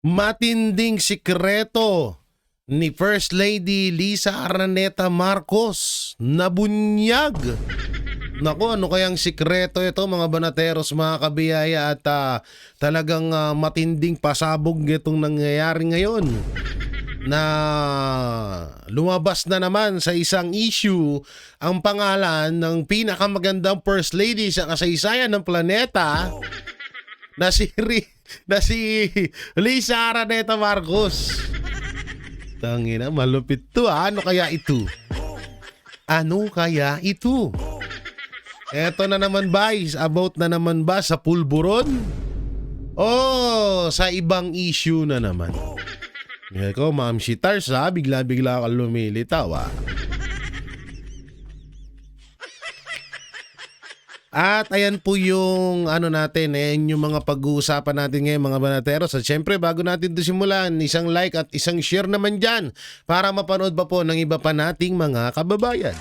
Matinding sikreto ni First Lady Lisa Araneta Marcos nabunyag. Naku, ano kayang sikreto ito mga banateros, mga kabiyaya, at talagang matinding pasabog itong nangyayari ngayon na lumabas na naman sa isang issue ang pangalan ng pinakamagandang First Lady sa kasaysayan ng planeta na si Lisa Araneta Marcos. Tangina, malupit to. Ano kaya ito? Ano kaya ito? Eto na naman ba? About na naman ba sa pulburon? O sa ibang issue na naman? Eko, Ma'am Shitars, bigla-bigla ka lumilitaw. At ayan po yung ano natin, yung mga pag-uusapan natin ngayon mga banateros. At syempre bago natin ito simulan, isang like at isang share naman dyan para mapanood pa po ng iba pa nating mga kababayan.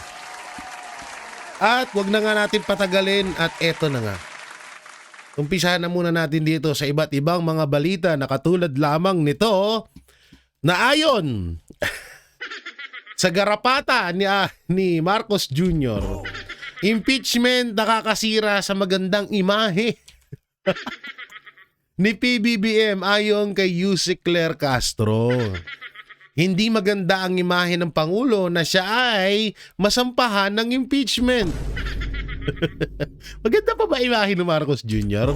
At wag na nga natin patagalin at eto na nga. Umpisahan na muna natin dito sa iba't ibang mga balita na katulad lamang nito na ayon sa garapata ni Marcos Jr., impeachment nakakasira sa magandang imahe ni PBBM ayon kay Yusek Claire Castro. Hindi maganda ang imahe ng Pangulo na siya ay masampahan ng impeachment. Maganda pa ba imahe ni Marcos Jr.?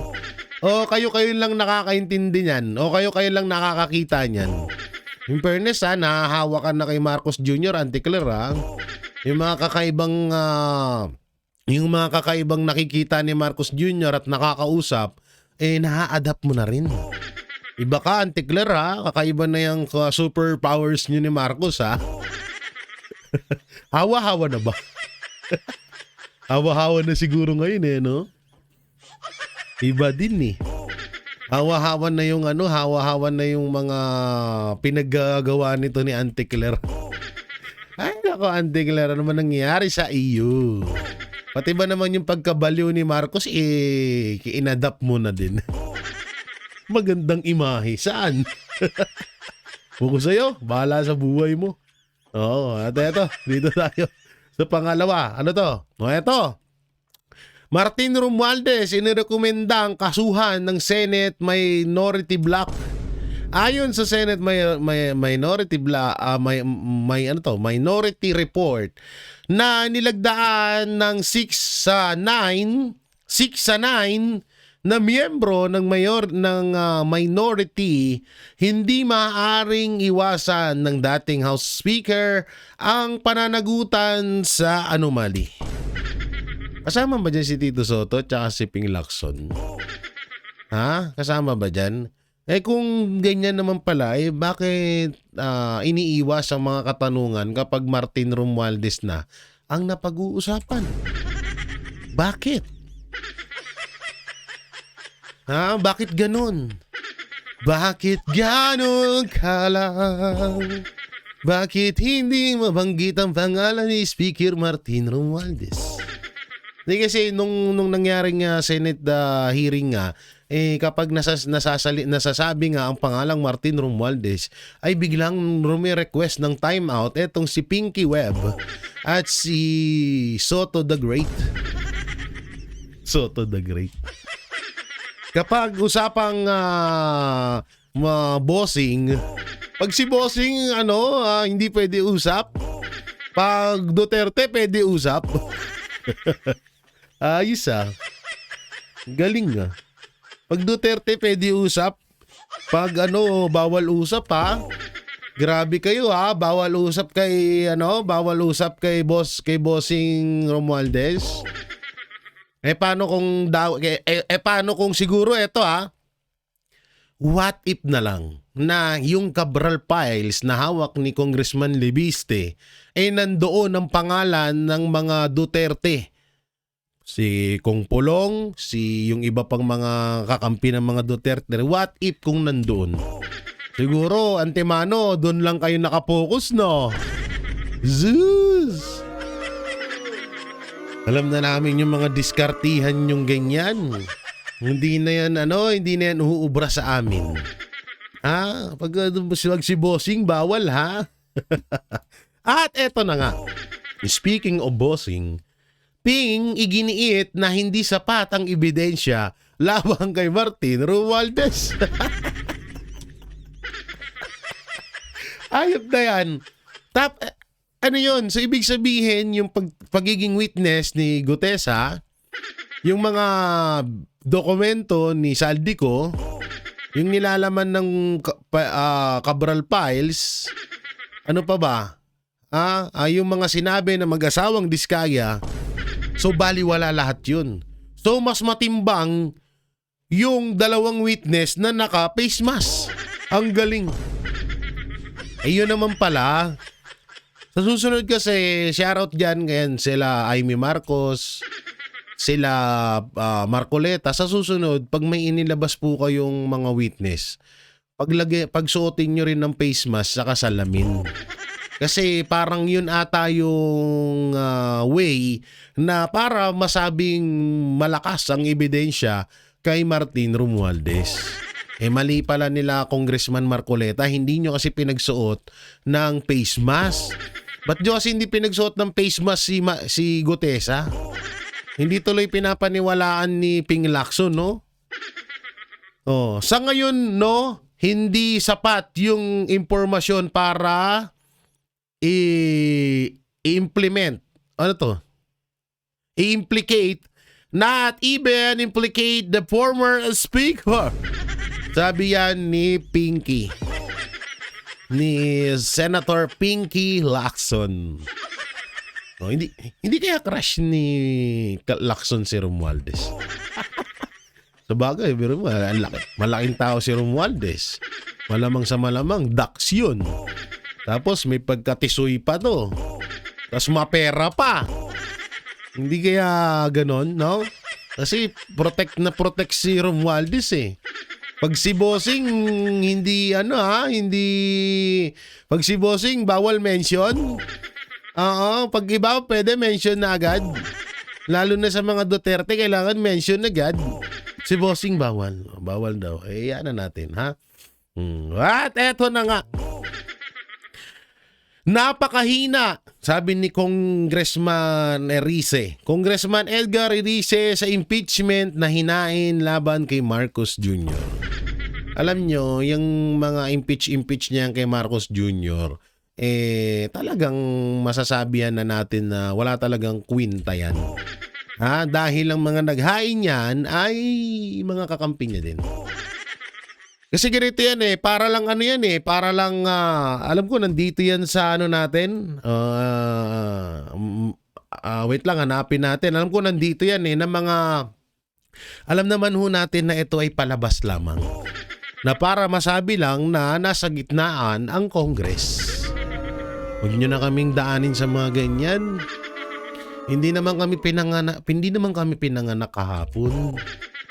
O kayo lang nakakaintindi niyan? O kayo lang nakakakita niyan? In fairness nahahawakan na kay Marcos Jr. Anti-Claire yung mga kakaibang nakikita ni Marcos Jr. at nakakausap, na-adapt mo na rin. Iba ka, Anti-Claire kakaiba na yung superpowers nyo ni Marcos Hawa-hawa na ba? Hawa-hawa na siguro ngayon no? Iba din Hawa-hawa na yung hawa-hawa na yung mga pinaggagawa nito ni Anti-Claire. Ay nako, Anti-Claire, ano man nangyari sa iyo? Pati ba naman yung pagkabaliw ni Marcos, inadapt mo na din. Magandang imahe. Saan? Buko sa'yo, bahala sa buhay mo. Oo, at eto, dito tayo sa pangalawa. Ano to? O eto, Martin Romualdez inirekomenda ang kasuhan ng Senate Minority Block. Ayon sa Senate Minority Block, Minority Report na nilagdaan ng 6 sa 9 na miyembro ng minority, hindi maaaring iwasan ng dating House Speaker ang pananagutan sa anomaly. Kasama ba dyan si Tito Soto at si Ping Lacson? Kasama ba dyan? Kung ganyan naman pala, bakit iniiwas ang mga katanungan kapag Martin Romualdez na ang napag-uusapan? Bakit? Bakit ganun? Bakit ganun ka lang? Bakit hindi mabanggit ang pangalan ni Speaker Martin Romualdez? Kasi nung nangyaring Senate hearing kapag nasasabi nga ang pangalang Martin Romualdez, ay biglang request ng timeout etong si Pinky Webb at si Soto the Great. Soto the Great. Kapag usapang bossing, pag si bossing hindi pwede usap, pag Duterte pwede usap. Ayos galing Pag Duterte pwede usap, pag bawal usap Grabe kayo bawal usap kay bossing Romualdez. Paano kung siguro ito what if na lang na yung Cabral files na hawak ni Congressman Lebiste nandoon ang pangalan ng mga Duterte. Si Kong Pulong, yung iba pang mga kakampi ng mga Duterte. What if kung nandoon? Siguro, antemano, doon lang kayo nakapokus, no? Zeus! Alam na namin yung mga diskartihan yung ganyan. Hindi na yan uubra sa amin. Pag si bossing, bawal ha. At eto na nga. Speaking of bossing, Ping iginiit na hindi sapat ang ebidensya laban kay Martin Romualdez. Ayop na yan. Ano yun? So, ibig sabihin, yung pagiging witness ni Gutesa, yung mga dokumento ni Saldico, yung nilalaman ng Cabral Files, ano pa ba? Yung mga sinabi ng mag-asawang Diskaya, so baliwala lahat yun. So, mas matimbang yung dalawang witness na naka-face mask. Ang galing. Ayun naman pala. Sa susunod kasi, shoutout dyan ngayon sila Amy Marcos, sila Marcoleta. Sa susunod, pag may inilabas po kayong mga witness, pagsuotin nyo rin ng face mask saka salamin. Kasi parang yun ata yung way na para masabing malakas ang ebidensya kay Martin Romualdez. Mali pala nila Congressman Marcoleta, hindi nyo kasi pinagsuot ng face mask. Ba't nyo kasi hindi pinagsuot ng face mask si Gutesa? Hindi tuloy pinapaniwalaan ni Ping Lacson, no? Sa ngayon, no, hindi sapat yung impormasyon para i-implement. Ano to? I-implicate, not even implicate the former speaker. Sabi yan ni Pinky. Ni Senator Pinky Lacson. Hindi kaya crush ni Lacson si Romualdez. Sabagay, pero malaking tao si Romualdez. Malamang sa malamang, dax yun. Tapos may pagkatisoy pa to. Tapos mapera pa. Hindi kaya ganon, no? Kasi protect si Romualdez eh. Pag si bossing, pag si bossing, bawal mention. Pag iba, pwede mention na agad. Lalo na sa mga Duterte, kailangan mention agad. Si bossing, bawal. Bawal daw. Yan na natin, ha? At eto na nga. Napakahina, sabi ni Congressman Erice. Congressman Edgar Erice sa impeachment na hinain laban kay Marcos Jr. Alam nyo, yung mga impeach niya kay Marcos Jr., talagang masasabihan na natin na wala talagang kwinta yan. Dahil ang mga naghain yan ay mga kakampi niya din. Kasi ganito yan para lang para lang, alam ko nandito yan sa natin, wait lang, hanapin natin. Alam ko nandito yan na mga, alam naman ho natin na ito ay palabas lamang. Na para masabi lang na nasa gitnaan ang Congress. Huwag nyo na kaming daanin sa mga ganyan. Hindi naman kami pinanganak kahapon.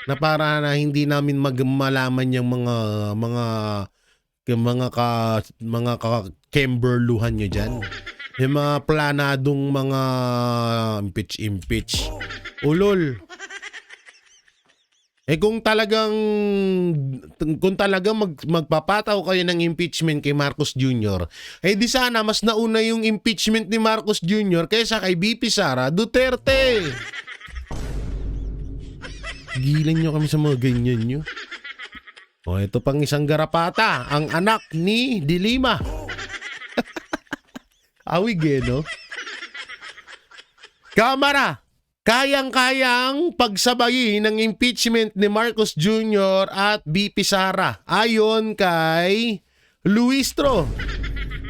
Na para na hindi namin malaman yung mga Kimberluhan nyo dyan. Yung mga planadong mga impeach. Ulol. Kung talagang magpapataw kayo ng impeachment kay Marcos Jr., di sana mas nauna yung impeachment ni Marcos Jr. kaysa kay BP Sara Duterte. Gilan nyo kami sa mga ganyan nyo. Ito pang isang garapata, ang anak ni Dilima. Awig no? Kamara, kayang-kayang pagsabayin ng impeachment ni Marcos Jr. at BP Sara ayon kay Luistro.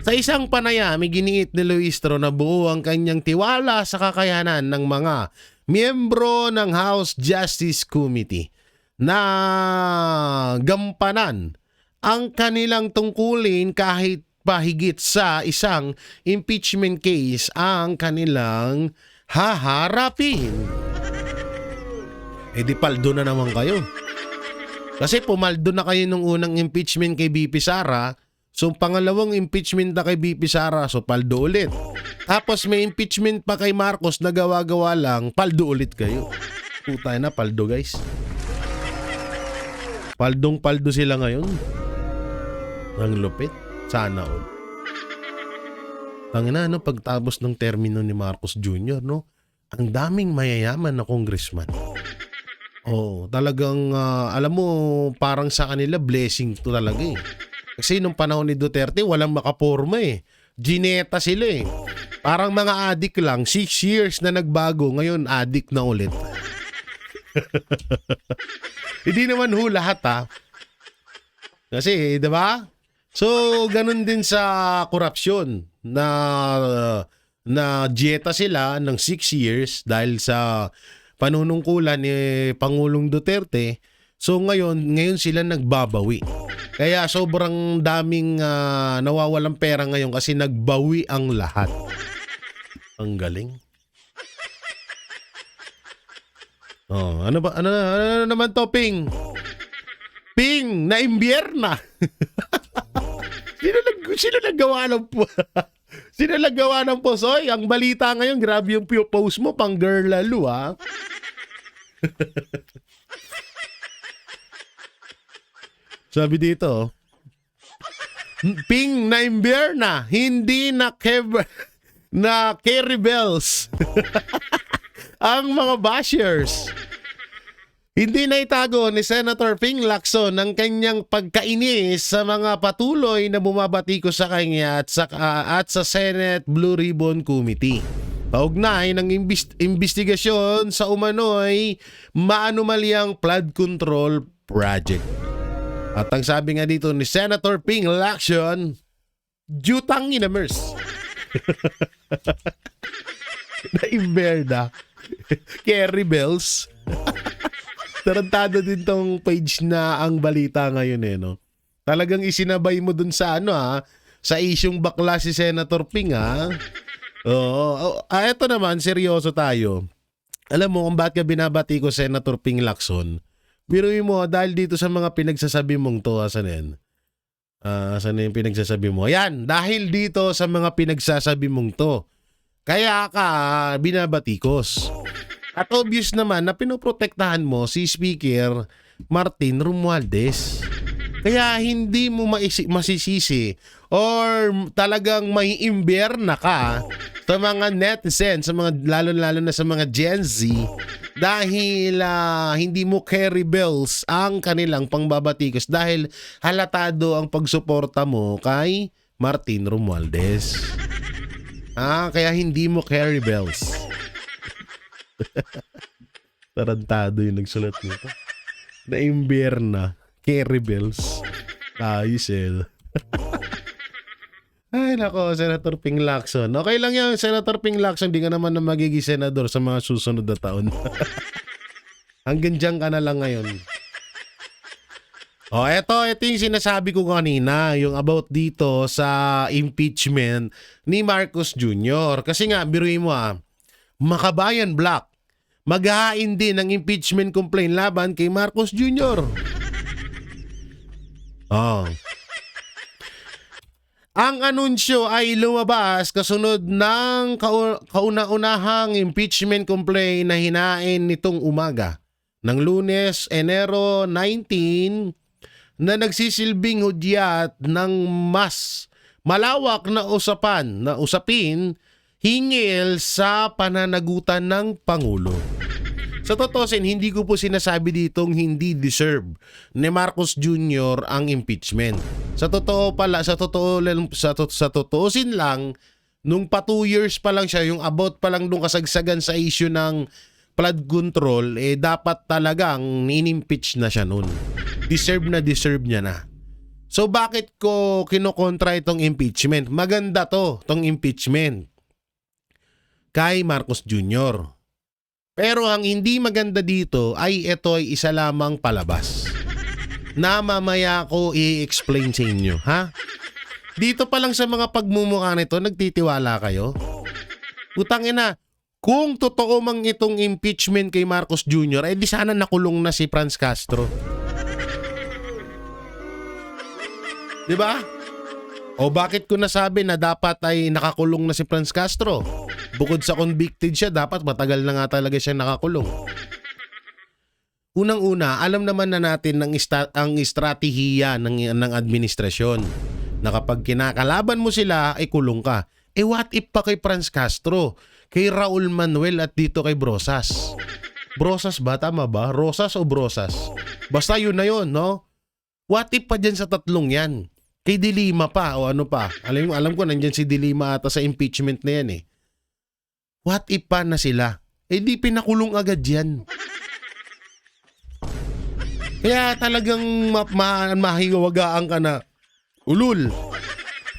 Sa isang panayam, giniit ni Luistro na buo ang kanyang tiwala sa kakayanan ng mga miyembro ng House Justice Committee na gampanan ang kanilang tungkulin kahit pahigit sa isang impeachment case ang kanilang haharapin. Di paldo na naman kayo. Kasi pumaldo na kayo nung unang impeachment kay BP Sara, so pangalawang impeachment na kay BP Sara, so paldo ulit. Tapos may impeachment pa kay Marcos na gawa-gawa lang, paldo ulit kayo. Puta na, paldo guys. Paldong-paldo sila ngayon. Ang lupit. Sana all. Tangina, no, pagtapos ng termino ni Marcos Jr., no, ang daming mayayaman na congressman. Oh, talagang alam mo, parang sa kanila blessing to talaga eh. Kasi nung panahon ni Duterte, walang makaporma eh. Gineta sila eh. Parang mga adik lang, 6 years na nagbago, ngayon adik na ulit. Hindi naman ho lahat ha. Kasi, di ba? So, ganun din sa korupsyon na dieta sila ng 6 years dahil sa panunungkulan ni Pangulong Duterte. So, ngayon sila nagbabawi. Kaya sobrang daming nawawalang pera ngayon kasi nagbawi ang lahat. Ang galing. Oh, ano ba? Ano naman to, Ping? Ping, na imbierna. Sino naggawa ng Sino naggawa ng posoy? Ang balita ngayon, grabe yung post mo, pang girl lalo ha. Sabi dito, Ping na imbierna, hindi na carry bells. Ang mga bashers. Hindi na itago ni Senator Ping Lacson ang kanyang pagkainis sa mga patuloy na bumabatiko sa kanya at sa Senate Blue Ribbon Committee. Kaugnay ng investigasyon sa umano'y maanumalyang flood control project. At ang sabi nga dito ni Senator Ping Lacson, jutang inamers. Na-imberda. Carry bells. Tarantado din tong page na ang balita ngayon eh, no? Talagang isinabay mo dun sa sa isyong bakla si Senator Ping ha. Oo. Eto naman, seryoso tayo. Alam mo kung bakit ka binabati ko Senator Ping Lacson? Biruin mo dahil dito sa mga pinagsasabi mong to, asan yan? Saan na yung pinagsasabi mo? Ayan, dahil dito sa mga pinagsasabi mong to. Kaya ka binabatikos. At obvious naman na pinoprotektahan mo si Speaker Martin Romualdez. Kaya hindi mo masisisi or talagang may imbierna ka sa mga netizens, sa mga lalo na sa mga Gen Z dahil hindi mo carry bells ang kanilang pangbabatikos dahil halatado ang pagsuporta mo kay Martin Romualdez. Kaya hindi mo carry bells. Tarantado yung nagsulat nito. Na-imbierna. Carry bells. Ayos eh. Ay nako, Senator Ping Lacson. Okay lang yan, Senator Ping Lacson. Di ka naman na magiging senador sa mga susunod na taon. Hanggang dyan ka na lang ngayon. Ito yung sinasabi ko kanina, yung about dito sa impeachment ni Marcos Jr. Kasi nga, biruin mo Makabayan Black, maghahain din ng impeachment complaint laban kay Marcos Jr. Ang anunsyo ay lumabas kasunod ng kauna-unahang impeachment complaint na hinain nitong umaga ng Lunes, Enero 19 na nagsisilbing hudyat ng mas malawak na usapin hingil sa pananagutan ng Pangulo. Sa totoosin, hindi ko po sinasabi ditong hindi deserve ni Marcos Jr. ang impeachment. Sa totoosin lang, nung pa 2 years pa lang siya, yung about pa lang nung kasagsagan sa issue ng flood control, dapat talagang in-impeach na siya nun. Deserve niya na. So bakit ko kinokontra itong impeachment? Maganda tong impeachment kay Marcos Jr. Pero ang hindi maganda dito ay ito ay isa lamang palabas na mamaya ko i-explain sa inyo, ha? Dito pa lang sa mga pagmumukha nito, nagtitiwala kayo? Utangina, kung totoo mang itong impeachment kay Marcos Jr., di sana nakulong na si Franz Castro. Diba? O bakit ko nasabi na dapat ay nakakulong na si Franz Castro? Bukod sa convicted siya, dapat matagal na nga talaga siya nakakulong. Unang-una, alam naman na natin ang estratehiya ng administrasyon na kapag kinakalaban mo sila, ay kulong ka. What if pa kay Franz Castro, kay Raul Manuel at dito kay Brosas? Brosas ba? Tama ba? Rosas o Brosas? Basta yun na yun, no? What if pa dyan sa tatlong yan? Kay Dilima pa o ano pa? Alam ko nandyan si Dilima ata sa impeachment na yan eh. What if pa na sila? Di pinakulong agad yan. Kaya talagang mahiwagaan ka na, ulul.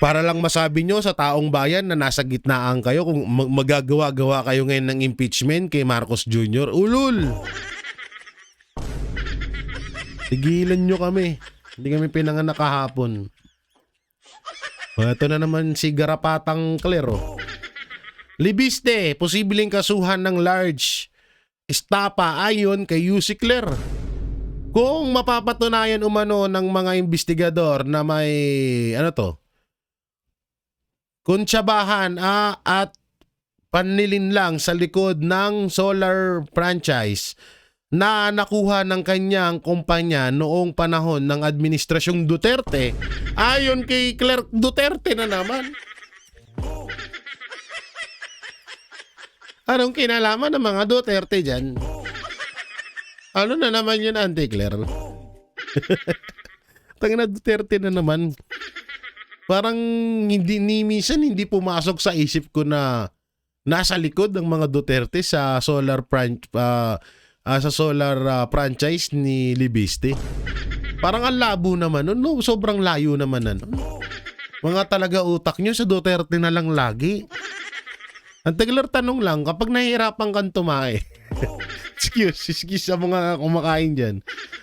Para lang masabi nyo sa taong bayan na nasa gitnaan kayo kung magagawa-gawa kayo ngayon ng impeachment kay Marcos Jr. Ulul! Tigilan nyo kami. Hindi kami pinanganak kahapon. Ito na naman si Garapatang Klero. Libiste, posibleng kasuhan ng large estapa ayon kay Yussi Cler. Kung mapapatunayan umano ng mga investigador na may kuntsabahan at panlilinlang sa likod ng solar franchise na nakuha ng kanyang kumpanya noong panahon ng administrasyong Duterte, ayon kay Clerk Duterte na naman. Anong kinalaman ng mga Duterte dyan? Ano na naman yun, Auntie Claire? Tangina Duterte na naman. Parang minsan hindi pumasok sa isip ko na nasa likod ng mga Duterte sa solar franchise ni Libiste. Parang ang labo naman, no? Sobrang layo naman na. Mga talaga utak nyo sa Duterte na lang lagi. Ang Claire, tanong lang, kapag nahihirapan kang tumae, excuse sa mga kumakain dyan,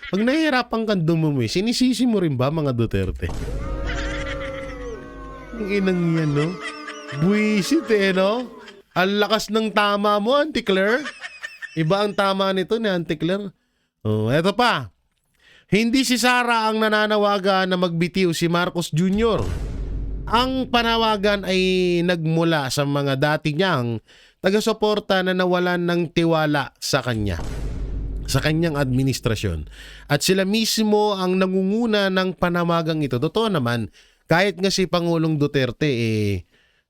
pag nahihirapan kang dumumi, sinisisi mo rin ba mga Duterte? Ang inang yan, no? Buwisit no? Ang lakas ng tama mo, Auntie Claire. Iba ang tama nito ni Auntie Claire. Eto pa. Hindi si Sara ang nananawagan na magbitiw si Marcos Jr. Ang panawagan ay nagmula sa mga dati niyang taga-suporta na nawalan ng tiwala sa kanya, sa kanyang administrasyon. At sila mismo ang nangunguna ng panawagang ito. Totoo naman, kahit nga si Pangulong Duterte,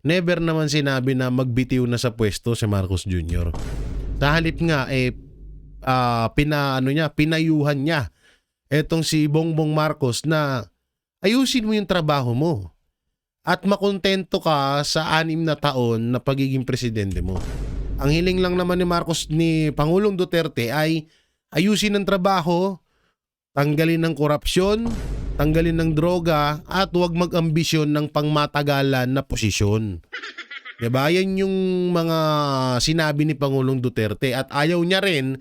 never naman sinabi na magbitiw na sa pwesto si Marcos Jr. Sa halip nga, pinayuhan niya etong si Bongbong Marcos na ayusin mo yung trabaho mo at makontento ka sa 6 na taon na pagiging presidente mo. Ang hiling lang naman ni Pangulong Duterte ay ayusin ang trabaho, tanggalin ng korupsyon, tanggalin ng droga, at huwag mag-ambisyon ng pangmatagalan na posisyon. Diba? Yan yung mga sinabi ni Pangulong Duterte at ayaw niya rin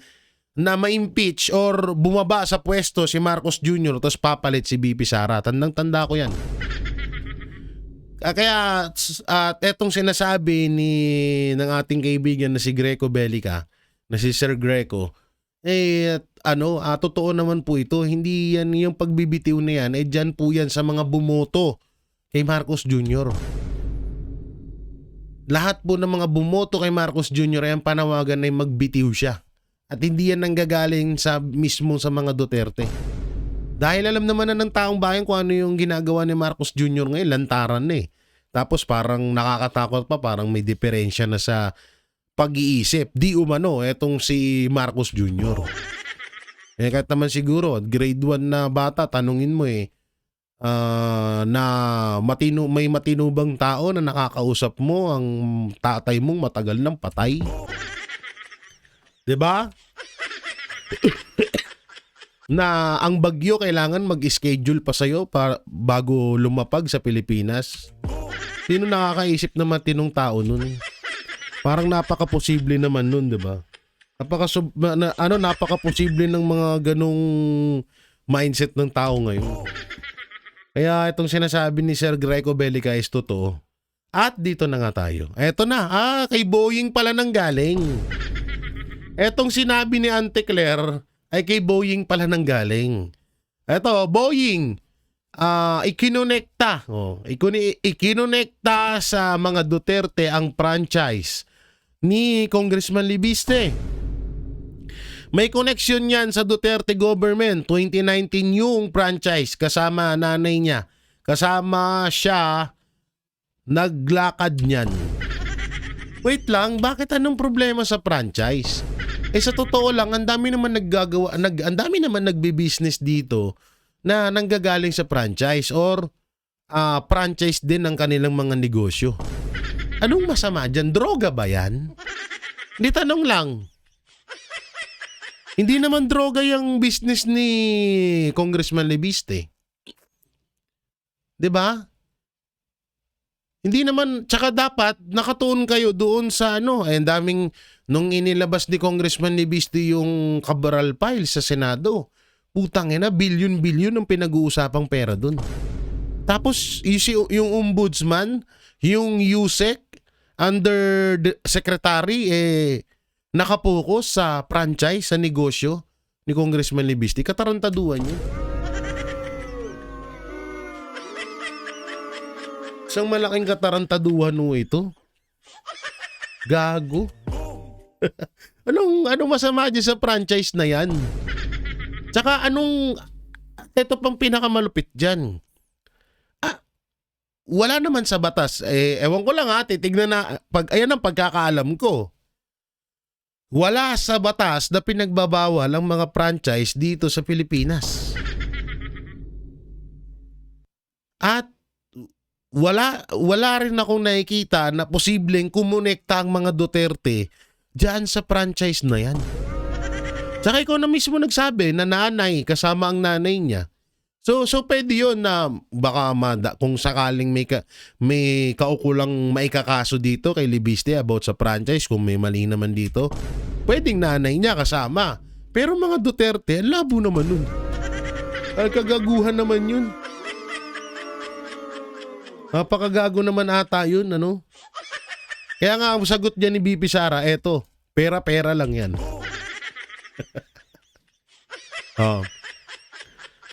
na ma-impeach or bumaba sa pwesto si Marcos Jr. tapos papalit si BP Sara. Tandang-tanda ko yan. Kaya etong sinasabi ng ating kaibigan na si Greco Bellica, na si Sir Greco, totoo naman po ito. Hindi yan yung pagbibitiw na yan, dyan po yan sa mga bumoto kay Marcos Jr. Lahat po ng mga bumoto kay Marcos Jr. ay ang panawagan na magbitiw siya. At hindi yan nanggagaling mismo sa mga Duterte. Dahil alam naman na ng taong bayan kung ano yung ginagawa ni Marcos Jr. ngayon, lantaran na eh. Tapos parang nakakatakot pa, parang may diferensya na sa pag-iisip. Di umano, etong si Marcos Jr. Kahit naman siguro, grade 1 na bata, tanungin mo na may matinubang tao na nakakausap mo, ang tatay mong matagal nang patay. 'Di ba? Na ang bagyo kailangan mag-schedule pa sa'yo bago lumapag sa Pilipinas. Sino nakakaisip na matinong tao nun? Parang napaka-posible naman nun, 'di ba? Napaka-posible ng mga ganong mindset ng tao ngayon. Kaya itong sinasabi ni Sir Greco Bellica is totoo. At dito na nga tayo. Eto na, kay Boying pala nang galing. Etong sinabi ni Auntie Claire ay kay Boying pala nang galing. Eto, Boying, ikinonekta sa mga Duterte ang franchise ni Congressman Libiste. May connection yan sa Duterte government. 2019 yung franchise kasama nanay niya. Kasama siya naglakad niyan. Wait lang, bakit anong problema sa franchise? Sa totoo lang, ang dami naman ang dami naman nagbi-business dito na nanggagaling sa franchise or franchise din ng kanilang mga negosyo. Anong masama dyan? Droga ba yan? Hindi, tanong lang. Hindi naman droga yung business ni Congressman Lebiste. 'Di ba? Hindi naman, tsaka dapat nakatuon kayo doon sa daming nung inilabas ni Congressman Lebiste yung Cabral file sa Senado. Putang ina, bilyon-bilyon ang pinag-uusapang pera doon. Tapos yung ombudsman, yung USEC under the secretary nakapokus sa franchise, sa negosyo ni Congressman Lebiste. Katarantaduhan yun. Isang malaking katarantaduhan ito. Gago. Anong masama dyan sa franchise na yan? Tsaka ito pang pinakamalupit dyan. Wala naman sa batas. Ewan ko lang titignan na, ayan ang pagkakaalam ko. Wala sa batas na pinagbabawal ang mga franchise dito sa Pilipinas. At wala rin akong nakikita na posibleng kumonekta ang mga Duterte dyan sa franchise na yan. Tsaka ikaw na mismo nagsabi na nanay, kasama ang nanay niya. So pwede yun na baka kung sakaling may kaukulang maikakaso dito kay Lebiste about sa franchise, kung may mali naman dito, pwedeng nanay niya kasama. Pero mga Duterte, labo naman nun. Kagaguhan naman yun. Napakagago naman ata yun, Kaya nga ang sagot niya ni BP Sara, eto, pera-pera lang yan.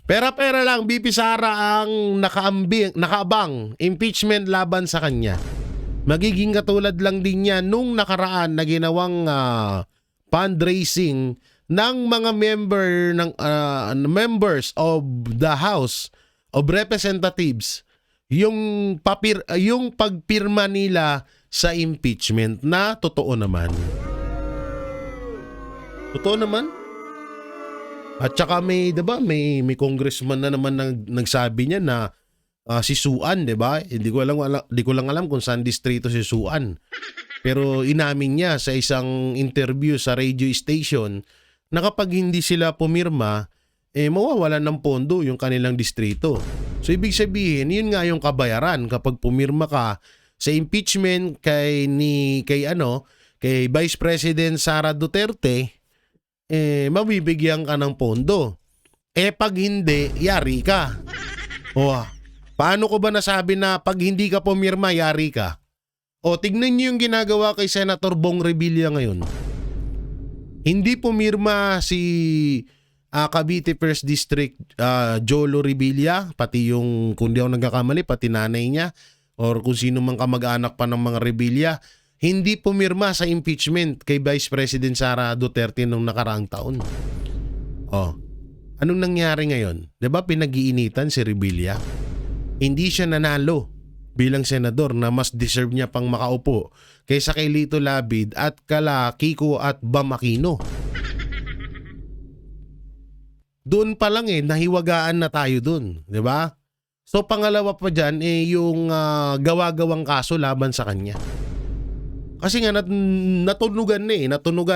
Pera-pera lang, BP Sara ang nakaabang impeachment laban sa kanya. Magiging katulad lang din yan nung nakaraan na ginawang fundraising ng mga members of the House of Representatives, yung pagpirma nila sa impeachment na totoo naman. Totoo naman? At saka may congressman na naman nagsabi niya na si Suan, 'di ba? Hindi ko lang alam kung saan distrito si Suan. Pero inamin niya sa isang interview sa radio station na kapag hindi sila pumirma, mawawalan ng pondo yung kanilang distrito. So ibig sabihin, yun nga yung kabayaran kapag pumirma ka sa impeachment kay Vice President Sara Duterte, mabibigyan ka ng pondo. Pag hindi, yari ka. Paano ko ba nasabi na pag hindi ka pumirma, yari ka? Tignan niyo yung ginagawa kay Senator Bong Revilla ngayon. Hindi pumirma si Cavite 1st District Jolo Revilla, pati yung, kung di ako nagkakamali, pati nanay niya, or kung sino mang kamag-anak pa ng mga Revilla, hindi pumirma sa impeachment kay Vice President Sara Duterte nung nakaraang taon. Anong nangyari ngayon? 'Di ba pinag-iinitan si Revilla? Hindi siya nanalo bilang senador na mas deserve niya pang makaupo kaysa kay Lito Lapid at kala Kiko at Bam Aquino. Doon pa lang nahiwagaan na tayo doon, 'di ba? So pangalawa pa diyan yung gawa-gawang kaso laban sa kanya. Kasi nga natunugan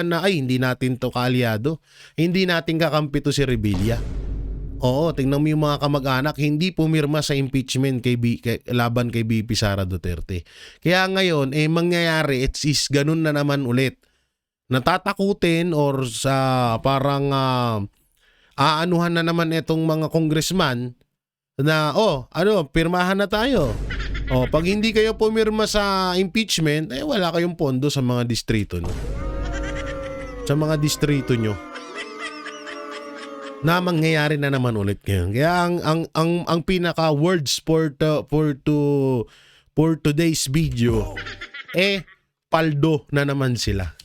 na ay hindi natin to kaalyado. Hindi natin kakampi to si Revilla. Oo, tingnan mo yung mga kamag-anak, hindi pumirma sa impeachment laban kay BP Sara Duterte. Kaya ngayon, mangyayari, is ganun na naman ulit. Natatakutin or sa parang aanuhan na naman itong mga congressman na, pirmahan na tayo. Pag hindi kayo pumirma sa impeachment, wala kayong pondo sa mga distrito nyo. Sa mga distrito nyo. Na mangyayari na naman ulit ngayon. Kaya ang pinaka words for today's video, paldo na naman sila.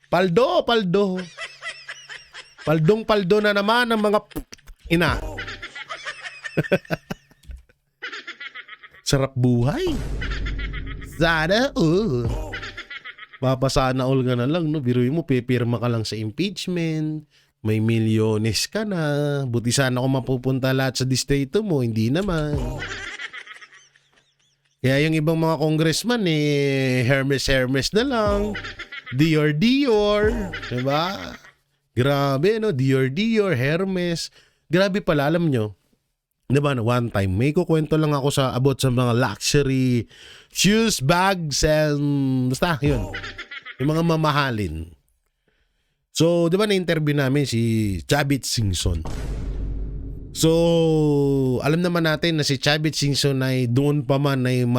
Paldo. Paldong-paldo na naman ng mga ina. Sarap buhay. Sana, Papasana all ka na lang, no? Biruin mo, pipirma ka lang sa impeachment. May milyones ka na. Buti sana kung mapupunta lahat sa distrito mo. Hindi naman. Kaya yung ibang mga congressman, Hermes na lang. Dior. Diba? Grabe, no? Dior, Hermes. Grabe pala, alam nyo. Diba, one time, may kukwento lang ako about sa mga luxury shoes, bags, and basta, yun. Yung mga mamahalin. So, di ba na-interview namin si Chavit Singson? So, alam naman natin na si Chavit Singson ay doon pa man ay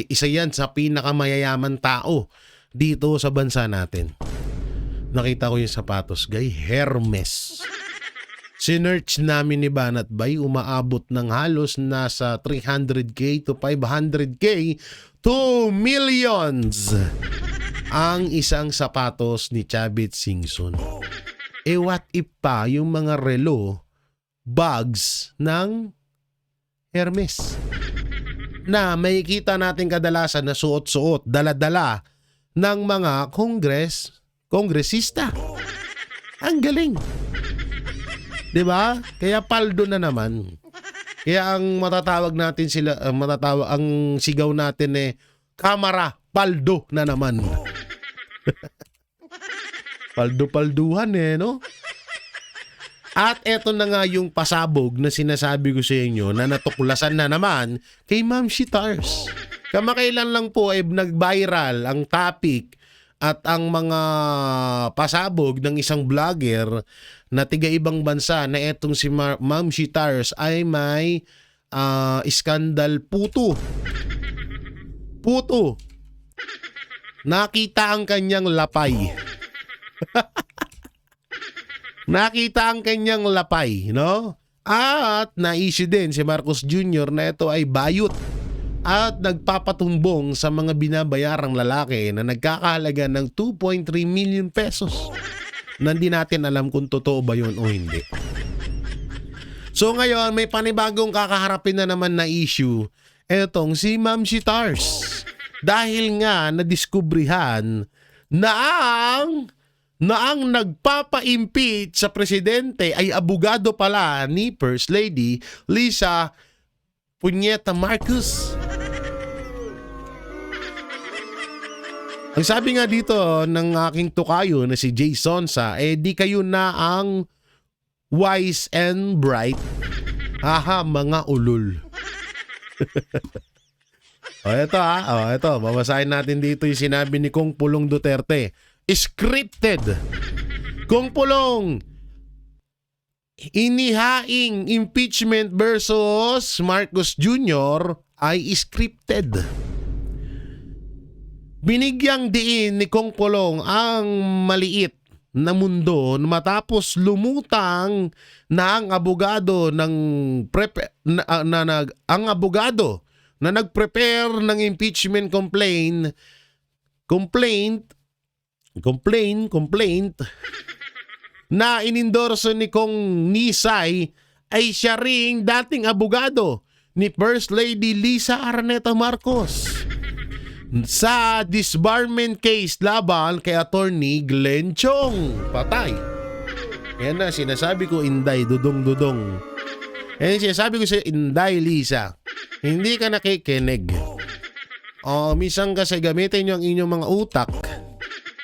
isa yan sa pinakamayayaman tao dito sa bansa natin. Nakita ko yung sapatos, guy, Hermes. Sinearch namin ni Banat Bay, umaabot ng halos nasa 300k to 500k to millions ang isang sapatos ni Chavit Singson. What if pa yung mga relo, bags ng Hermes na makikita natin kadalasan na suot-suot, dala-dala ng mga kongresista. Ang galing. 'Di ba? Kaya paldo na naman. Kaya ang matatawag natin sila, ang sigaw natin kamara, paldo na naman. Paldo-palduhan no? At eto na nga yung pasabog na sinasabi ko sa inyo na natuklasan na naman kay Ma'am Shitars. Kamakailan lang po ay nag-viral ang topic at ang mga pasabog ng isang vlogger na tiga-ibang bansa na etong si Ma'am Shitars ay may iskandal puto. Nakita ang kanyang lapay. Nakita ang kanyang lapay, no? At na-issue din si Marcos Jr. na ito ay bayot at nagpapatumbong sa mga binabayarang lalaki na nagkakahalaga ng 2.3 million pesos. Na hindi natin alam kung totoo ba yun o hindi. So ngayon, may panibagong kakaharapin na naman na issue. Etong si Ma'am Shitars. Dahil nga nadiskubrihan na ang nagpapa-impeach sa presidente ay abogado pala ni First Lady Lisa Punyeta Marcos. Ang sabi nga dito ng aking tukayo na si Jay Sonsa, di kayo na ang wise and bright. Aha, mga ulul. Ito, babasahin natin dito yung sinabi ni Kong Pulong Duterte. Scripted. Kong Pulong, inihaing impeachment versus Marcos Jr. ay scripted. Binigyang diin ni Kong Pulong ang maliit na mundo matapos lumutang na ang abogado na nag-prepare ng impeachment complaint na inendorso ni Kong Nisay ay siya ring dating abogado ni First Lady Lisa Araneta Marcos sa disbarment case laban kay Attorney Glenn Chong. Patay. Yan na, sinasabi ko, Inday, dudong-dudong. Yan sinasabi ko sa Inday, Lisa. Hindi ka nakikinig. Minsan kasi gamitin nyo ang inyong mga utak.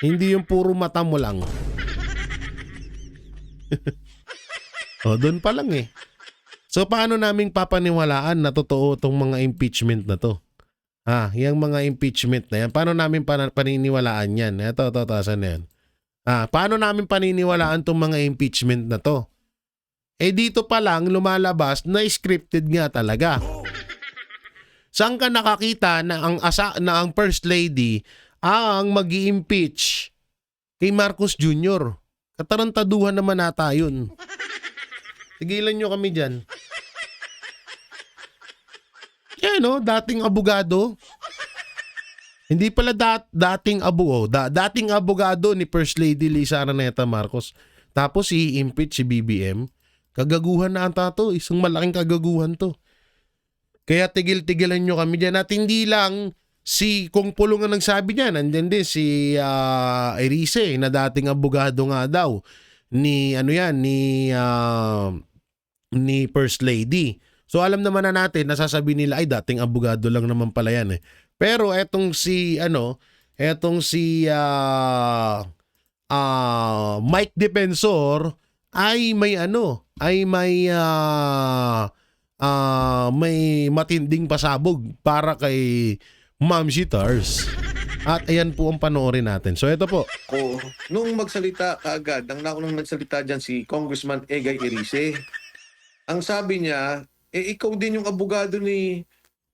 Hindi yung puro mata mo lang. Doon pa lang So paano naming papaniwalaan na totoo itong mga impeachment na to? Yung mga impeachment na yan, paano namin paniniwalaan yan? Ito, saan yan? Paano namin paniniwalaan itong mga impeachment na to? Dito pa lang lumalabas na scripted nga talaga. Saan ka nakakita na ang First Lady ang mag-i-impeach kay Marcos Jr.? Katarantaduhan naman nata yun. Tigilan nyo kami dyan. Dating abogado. Hindi pala dating abogado ni First Lady Lisa Araneta Marcos. Tapos i-impeach si BBM. Kagaguhan na ata to. Isang malaking kagaguhan to. Kaya tigil-tigilan nyo kami dyan. At hindi lang si Kung Pulong ang nagsabi niya. Nandyan din si Erice na dating abogado nga daw ni ni First Lady. So alam naman na natin, nasasabi nila ay dating abogado lang naman pala yan eh. Pero etong si Mike Defensor ay may may matinding pasabog para kay Ma'am Shitars. At ayan po ang panoorin natin. So ito po. Nung magsalita kaagad, ang naunang nagsalita dyan si Congressman Egay Erice, ang sabi niya, ikaw din yung abogado ni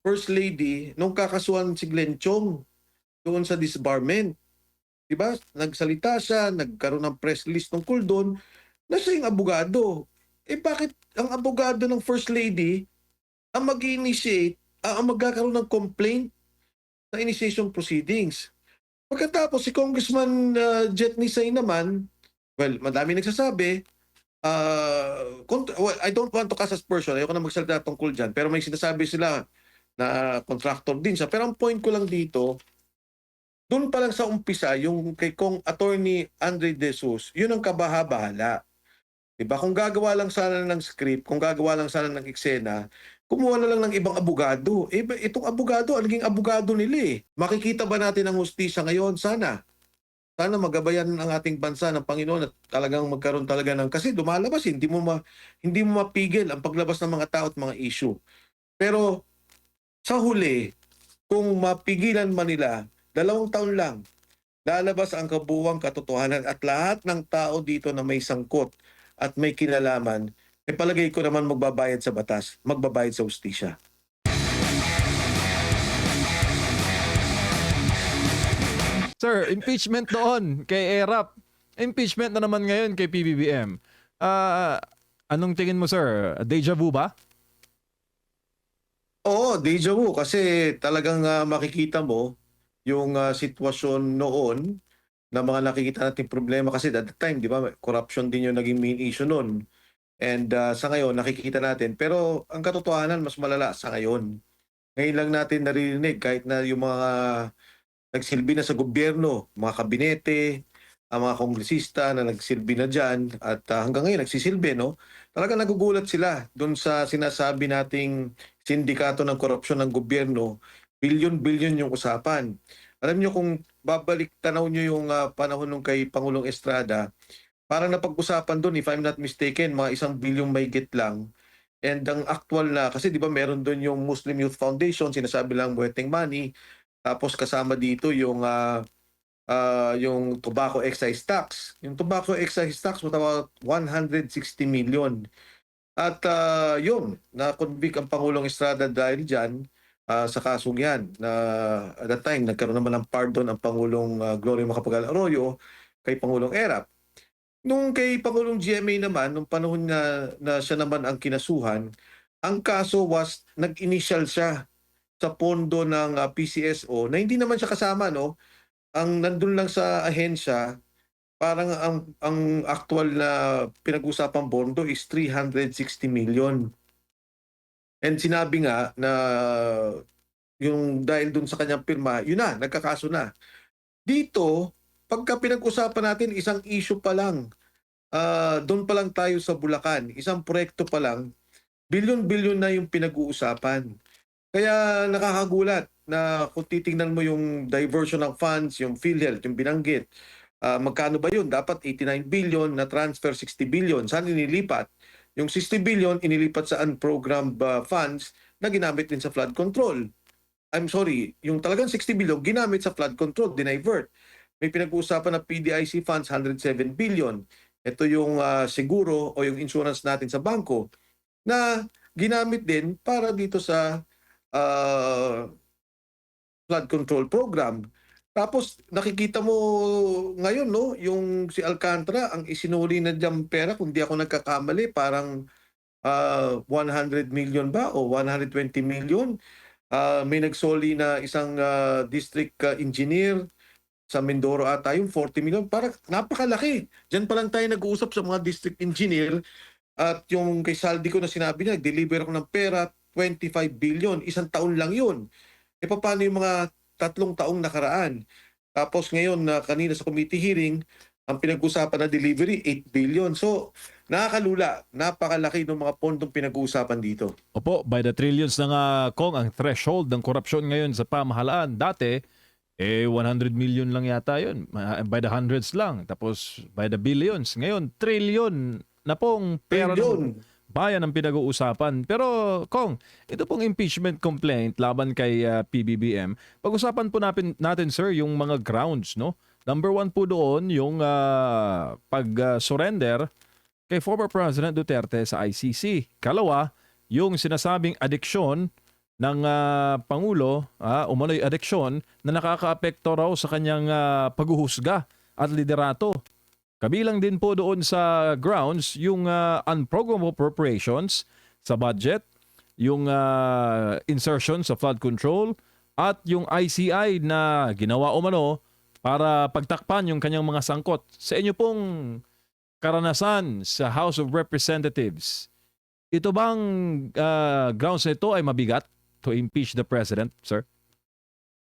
First Lady nung kakasuhan si Glenn Chong doon sa disbarment. Diba? Nagsalita siya, nagkaroon ng press release tungkol doon, na siya yung abogado. Bakit ang abogado ng First Lady ang mag-initiate, ang magkakaroon ng complaint sa initiation proceedings? Pagkatapos si Congressman Jet Nisay naman, well, madami nagsasabi, I don't want to cast aspersion, ayoko na magsalita tungkol dyan, pero may sinasabi sila na contractor din siya. Pero ang point ko lang dito, doon pa lang sa umpisa, yung kay Kong Attorney Andre De Jesus, yun ang kabaha-bahala. Diba? Kung gagawa lang sana ng script, kung gagawa lang sana ng eksena, kumuha na lang ng ibang abogado. Itong abogado, naging abogado nila eh. Makikita ba natin ang hustisya ngayon? Sana. Sana magabayan ang ating bansa ng Panginoon at talagang magkaroon talaga ng... Kasi dumalabas, hindi mo mapigil ang paglabas ng mga tao at mga issue. Pero sa huli, kung mapigilan man nila, 2 taon lang, lalabas ang kabuuang katotohanan at lahat ng tao dito na may sangkot at may kinalaman, palagay ko naman magbabayad sa batas, magbabayad sa hustisya. Sir, impeachment noon kay ERAP. Impeachment na naman ngayon kay PBBM. Anong tingin mo, sir? Deja vu ba? Oo, deja vu kasi talagang makikita mo yung sitwasyon noon na mga nakikita nating problema kasi at the time, di ba, corruption din yung naging main issue noon. And sa ngayon, nakikita natin. Pero ang katotohanan, mas malala sa ngayon. Ngayon lang natin naririnig kahit na yung mga nagsilbi na sa gobyerno, mga kabinete, ang mga kongresista na nagsilbi na dyan at hanggang ngayon nagsisilbi, no? Talaga nagugulat sila doon sa sinasabi nating sindikato ng korupsyon ng gobyerno, bilyon-bilyon yung usapan. Alam nyo kung babalik tanaw nyo yung panahon nung kay Pangulong Estrada, parang napag-usapan doon, if I'm not mistaken, mga 1 bilyong mahigit lang. And ang actual na, kasi di ba meron doon yung Muslim Youth Foundation, sinasabi lang Bueteng Money, tapos kasama dito yung tobacco excise tax. Yung tobacco excise tax, about 160 million. At yun, na-convict ang Pangulong Estrada dahil dyan sa kasong yan. Na at that time, nagkaroon naman ng pardon ang Pangulong Gloria Macapagal Arroyo kay Pangulong Erap. Nung kay Pangulong GMA naman, nung panahon na siya naman ang kinasuhan, ang kaso was, nag-initial siya sa pondo ng PCSO na hindi naman siya kasama, no? Ang nandun lang sa ahensya, parang ang actual na pinag-usapang pondo is 360 million. And sinabi nga na yung dahil dun sa kanyang pirma, yun na, nagkakaso na. Dito, pagka pinag-usapan natin, isang issue pa lang, doon pa lang tayo sa Bulacan, isang proyekto pa lang, bilyon-bilyon na yung pinag-uusapan. Kaya nakakagulat na kung titingnan mo yung diversion ng funds, yung PhilHealth, yung binanggit, magkano ba yun? Dapat 89 billion na transfer 60 billion. Saan inilipat? Yung 60 billion inilipat sa unprogrammed funds na ginamit din sa flood control. I'm sorry, yung talagang 60 billion ginamit sa flood control, dinivert. May pinag-uusapan na PDIC funds, 107 billion. Ito yung seguro o yung insurance natin sa bangko na ginamit din para dito sa flood control program. Tapos nakikita mo ngayon, no, yung si Alcantara, ang isinuli na diyang pera, kung di ako nagkakamali, parang 100 million ba o 120 million. May nagsoli na isang district engineer sa Mindoro ata yung 40 million. Para napakalaki. Diyan pa lang tayo nag-uusap sa mga district engineer at yung kay Saldi ko na sinabi niya, deliver ako ng pera, 25 billion. Isang taon lang yun. E paano yung mga 3 taong nakaraan? Tapos ngayon na kanina sa committee hearing, ang pinag-usapan na delivery, 8 billion. So, nakakalula. Napakalaki ng mga pondong pinag-uusapan dito. Opo, by the trillions na nga, Kong, ang threshold ng korupsyon ngayon sa pamahalaan. Dati, 100 million lang yata yun. By the hundreds lang. Tapos, by the billions. Ngayon, trillion na pong pera Trillion. ng bayan ang pinag-uusapan. Pero, Kong, ito pong impeachment complaint laban kay PBBM. Pag-usapan po natin, sir, yung mga grounds, no? Number 1 po doon, yung pag-surrender kay former President Duterte sa ICC. Kalawa, yung sinasabing adiksyon ng Pangulo, umano'y adiksyon na nakakaapekto raw sa kanyang paghuhusga at liderato. Kabilang din po doon sa grounds yung unprogrammable appropriations sa budget, yung insertion sa flood control, at yung ICI na ginawa umano para pagtakpan yung kanyang mga sangkot. Sa inyo pong karanasan sa House of Representatives, ito bang grounds na ito ay mabigat to impeach the President, sir?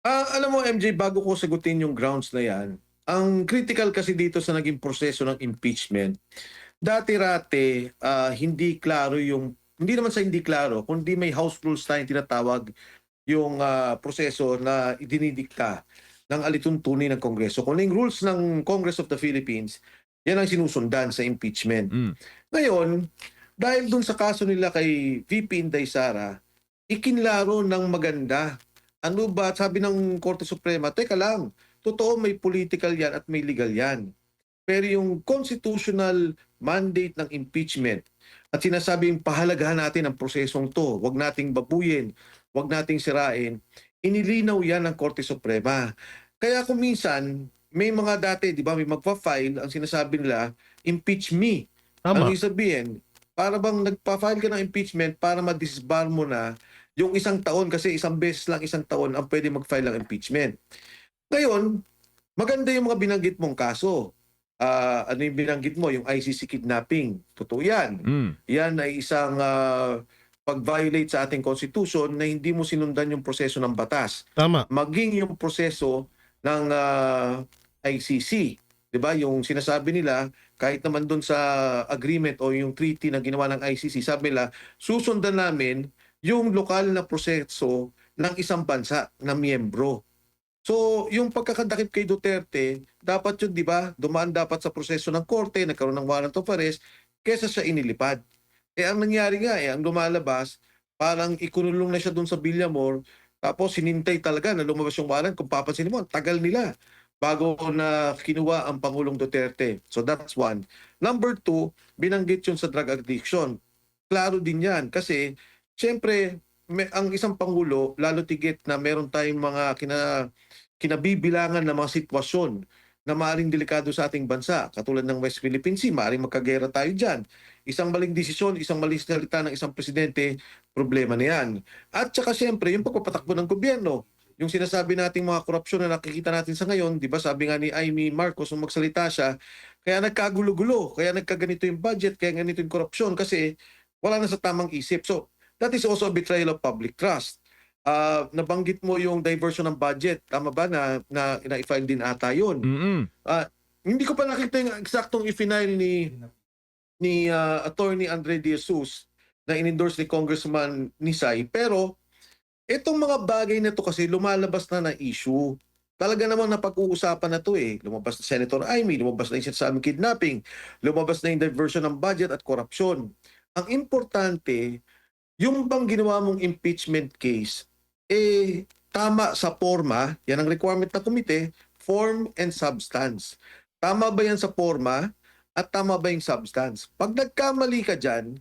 Alam mo, MJ, bago ko sagutin yung grounds na yan, ang critical kasi dito sa naging proseso ng impeachment, dati-rate, hindi klaro yung, hindi naman sa hindi klaro, kundi may house rules tayong tinatawag yung proseso na idinidikta ng alituntunin ng Kongreso. Kung yung rules ng Congress of the Philippines, yan ang sinusundan sa impeachment. Ngayon, dahil dun sa kaso nila kay VP Inday Sara, ikinlaro ng maganda. Ano ba, sabi ng Korte Suprema, teka lang, totoo may political yan at may legal yan. Pero yung constitutional mandate ng impeachment at sinasabing pahalagahan natin ang prosesong to, wag nating babuyin, wag nating sirain, inilinaw yan ng Korte Suprema. Kaya kung minsan, may mga dati, di ba, may magpa-file, ang sinasabi nila, impeach me. Tama. Ano yung sabihin? Para bang nagpa-file ka ng impeachment para ma-disbar mo na yung isang taon, kasi isang beses lang isang taon ang pwede mag-file ng impeachment. Ngayon, maganda yung mga binanggit mong kaso. Ano yung binanggit mo? Yung ICC kidnapping. Totoo yan. Yan ay isang pag-violate sa ating constitution na hindi mo sinundan yung proseso ng batas. Tama. Maging yung proseso ng ICC. 'Di ba? Yung sinasabi nila, kahit naman doon sa agreement o yung treaty na ginawa ng ICC, sabi nila, susundan namin yung lokal na proseso ng isang bansa na miyembro. So, yung pagkakadakip kay Duterte, dapat yun, 'di ba? Dumaan dapat sa proseso ng korte, nagkaroon ng warrant of arrest, kesa siya inilipad. Ang nangyari nga, ang lumalabas, parang ikunulong na siya doon sa Villamor, tapos hinintay talaga na lumabas yung warrant. Kung papansin mo, ang tagal nila bago na kinuha ang Pangulong Duterte. So that's one. Number 2, binanggit yun sa drug addiction. Klaro din yan kasi siyempre ang isang Pangulo, lalo tigit na meron tayong mga kinabibilangan na mga sitwasyon na maaaring delikado sa ating bansa. Katulad ng West Philippine Sea, maaaring magkagera tayo dyan. Isang maling desisyon, isang maling salita ng isang presidente, problema na yan. At saka siyempre, yung pagpapatakbo ng gobyerno, yung sinasabi nating mga korupsyon na nakikita natin sa ngayon, di ba sabi nga ni Amy Marcos nung magsalita siya, kaya nagkagulo-gulo, kaya nagkaganito yung budget, kaya ganito yung korupsyon kasi wala na sa tamang isip. So, that is also a betrayal of public trust. Nabanggit mo yung diversion ng budget. Tama ba na i-file din ata yun? Hindi ko pa nakita yung eksaktong i-file ni Attorney Andre De Jesus na in-endorse ni Congressman Nisay. Pero itong mga bagay na to kasi lumalabas na issue. Talaga namang napag-uusapan na to eh. Lumabas na Senator Amy, lumabas na yung sinasabing kidnapping, lumabas na yung diversion ng budget at korupsyon. Ang importante, yung bang ginawa mong impeachment case, tama sa forma, yan ang requirement ng komite, form and substance. Tama ba yan sa forma at tama ba yung substance? Pag nagkamali ka dyan,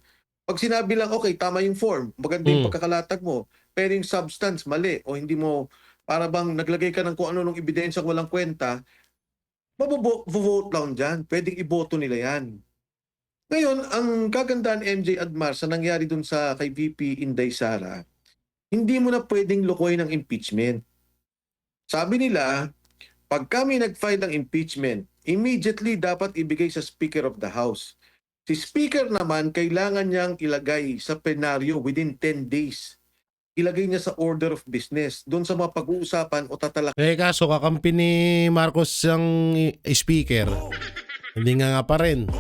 pag sinabi lang, okay, tama yung form, maganda yung pagkakalatag mo, pero yung substance mali o hindi mo, para bang naglagay ka ng kung ano nung ebidensya walang kwenta, mabuvote lang dyan. Pwedeng iboto nila yan. Ngayon, ang kagandahan MJ Admar sa nangyari dun sa kay VP Inday Sara, hindi mo na pwedeng lukoy ng impeachment. Sabi nila, pag kami nag-file ng impeachment, immediately dapat ibigay sa Speaker of the House. Si Speaker naman, kailangan niyang ilagay sa plenaryo within 10 days. Ilagay niya sa order of business, doon sa mga pag-uusapan o tatalakayin Kaso kakampi ni Marcos ang speaker. Hindi nga pa rin.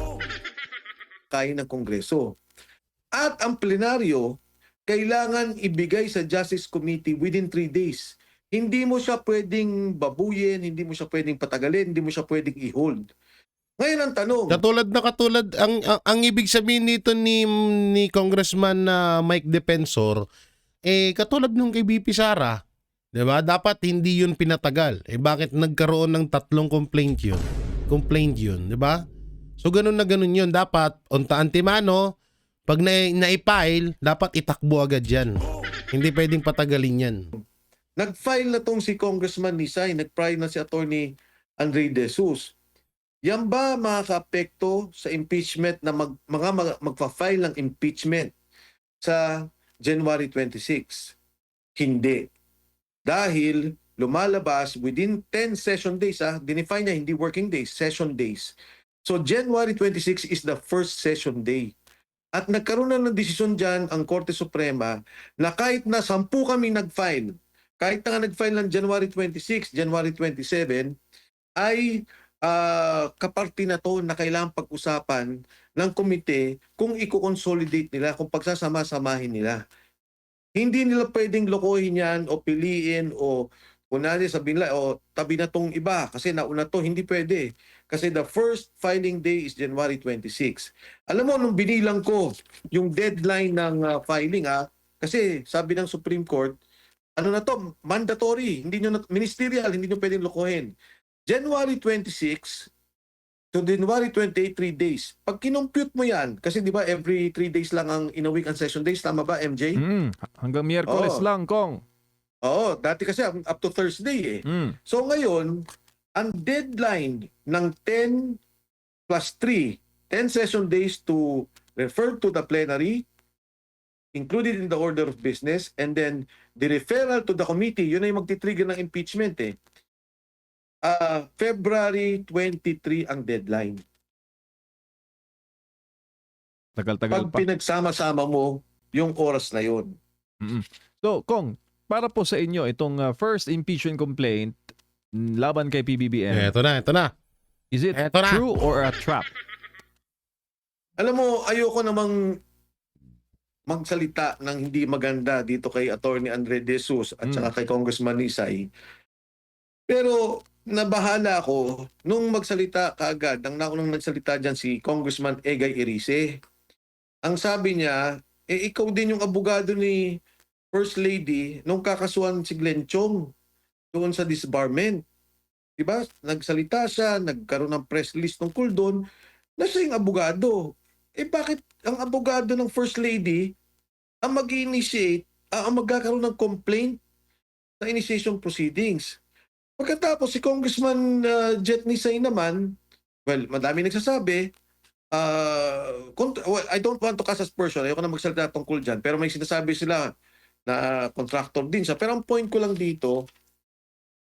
ng Kongreso. At ang plenaryo, kailangan ibigay sa Justice Committee within 3 days. Hindi mo siya pwedeng babuyin, hindi mo siya pwedeng patagalin, hindi mo siya pwedeng i-hold. Ngayon ang tanong, Katulad ang ibig sabihin nito ni Congressman Mike Defensor, katulad nung kay BP Sara, 'di ba? Dapat hindi 'yun pinatagal. Bakit nagkaroon ng 3 complaint 'yun? Complaint 'yun, 'di ba? So ganun na ganun 'yun, dapat unta antimano, pag na-file, dapat itakbo agad 'yan. Hindi pwedeng patagalin 'yan. nag-file na tong si Congressman Nisay, nag-file na si Attorney Andre De Jesus. Yan ba makaka-apekto sa impeachment na magpa-file ng impeachment sa January 26? Hindi. Dahil lumalabas within 10 session days, dinefine niya hindi working days, session days. So January 26 is the first session day. At nagkaroon na ng desisyon dyan ang Korte Suprema na kahit na 10 kami nag-file, kahit na nga nag-file ng January 26, January 27, ay kaparti na to na kailangan pag-usapan ng komite kung i-consolidate nila, kung pagsasama-samahin nila. Hindi nila pwedeng lokohin yan o piliin o kunwari sabihin nila o tabi na tong iba kasi nauna to, hindi pwede. Kasi the first filing day is January 26. Alam mo, nung binilang ko yung deadline ng filing, kasi sabi ng Supreme Court, ano na to, mandatory, hindi nyo ministerial, hindi nyo pwedeng lokohin. January 26 to January 28, 3 days. Pag kinompute mo yan, kasi di ba every 3 days lang ang in a week ang session days, tama ba MJ? Hanggang Miyerkules Oo. lang, Kong. Oo, dati kasi up to Thursday eh. So ngayon, ang deadline ng 10 plus 3, 10 session days to refer to the plenary, included in the order of business, and then the referral to the committee, yun ay magti-trigger ng impeachment eh. February 23 ang deadline. Tagal-tagal Pag pa. pinagsama-sama mo yung oras na yun. So, Kong, para po sa inyo, itong first impeachment complaint laban kay PBBM, Ito na. is it Eto na. true or a trap? Alam mo, ayoko namang magsalita ng hindi maganda dito kay Attorney Andre De Jesus at saka kay Congressman Nisay. Pero nabahala ako nung magsalita kaagad, ang naunang nagsalita dyan si Congressman Egay Erice. Ang sabi niya, ikaw din yung abogado ni First Lady nung kakasuhan si Glenn Chong doon sa disbarment. Diba? Nagsalita siya, nagkaroon ng press release tungkol doon, na siya yung abogado. Bakit ang abogado ng First Lady ang mag-initiate, ang magkakaroon ng complaint sa initiation proceedings? Pagkatapos si Congressman Jet Nisay naman, well, madami nagsasabi, I don't want to cast aspersion, ayoko na magsalita tungkol dyan, pero may sinasabi sila na contractor din siya. Pero ang point ko lang dito,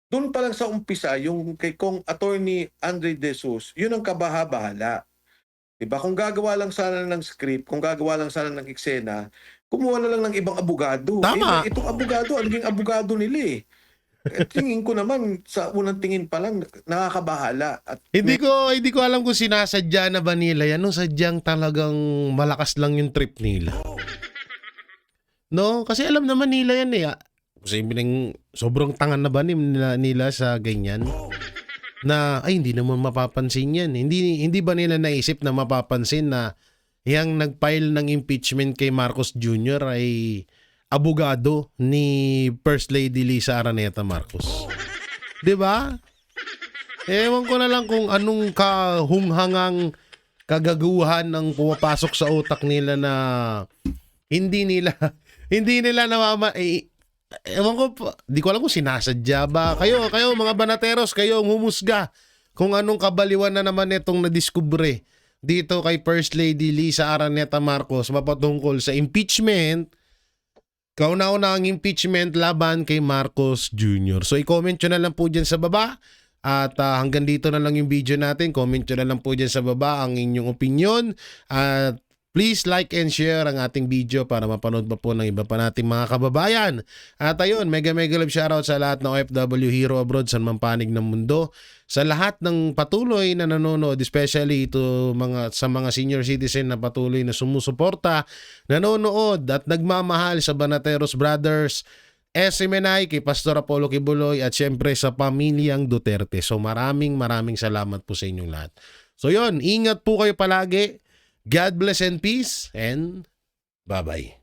doon pa lang sa umpisa, yung kay Kong Attorney Andre De Jesus, yun ang kabaha-bahala. Diba? Kung gagawa lang sana ng script, kung gagawa lang sana ng eksena, kumuha na lang ng ibang abogado. Tama. Itong abogado, naging abogado nila eh. Tingin ko naman, sa unang tingin pa lang, nakakabahala. At Hindi ko alam kung sinasadya na ba nila yan o sadyang talagang malakas lang yung trip nila. No? Kasi alam naman nila yan eh. Kasi sobrang tangan na ba nila sa ganyan? Na ay hindi naman mapapansin yan. Hindi ba nila naisip na mapapansin na yang nag-file ng impeachment kay Marcos Jr. ay abogado ni First Lady Lisa Araneta Marcos? 'Di ba? Ewan ko na lang kung anong kahunghangang kagaguhan ng pumapasok sa utak nila na hindi nila ewan ko, di ko alam kung sinasadya ba. Kayo mga banateros, kayo ang humusga kung anong kabaliwan na naman itong nadiskubre dito kay First Lady Lisa Araneta Marcos mapatungkol sa impeachment. Kauna-una ang impeachment laban kay Marcos Jr. So i-comment nyo na lang po dyan sa baba At hanggang dito na lang yung video natin. Comment nyo na lang po dyan sa baba ang inyong opinion. At please like and share ang ating video para mapanood pa po ng iba pa nating mga kababayan. At ayun, mega love shoutout sa lahat ng OFW hero abroad sa mang panig ng mundo. Sa lahat ng patuloy na nanonood, especially sa mga senior citizen na patuloy na sumusuporta, nanonood at nagmamahal sa Banateros Brothers, SMNI, kay Pastor Apollo Kibuloy at syempre sa pamilyang Duterte. So maraming salamat po sa inyong lahat. So yun, ingat po kayo palagi. God bless and peace and bye-bye.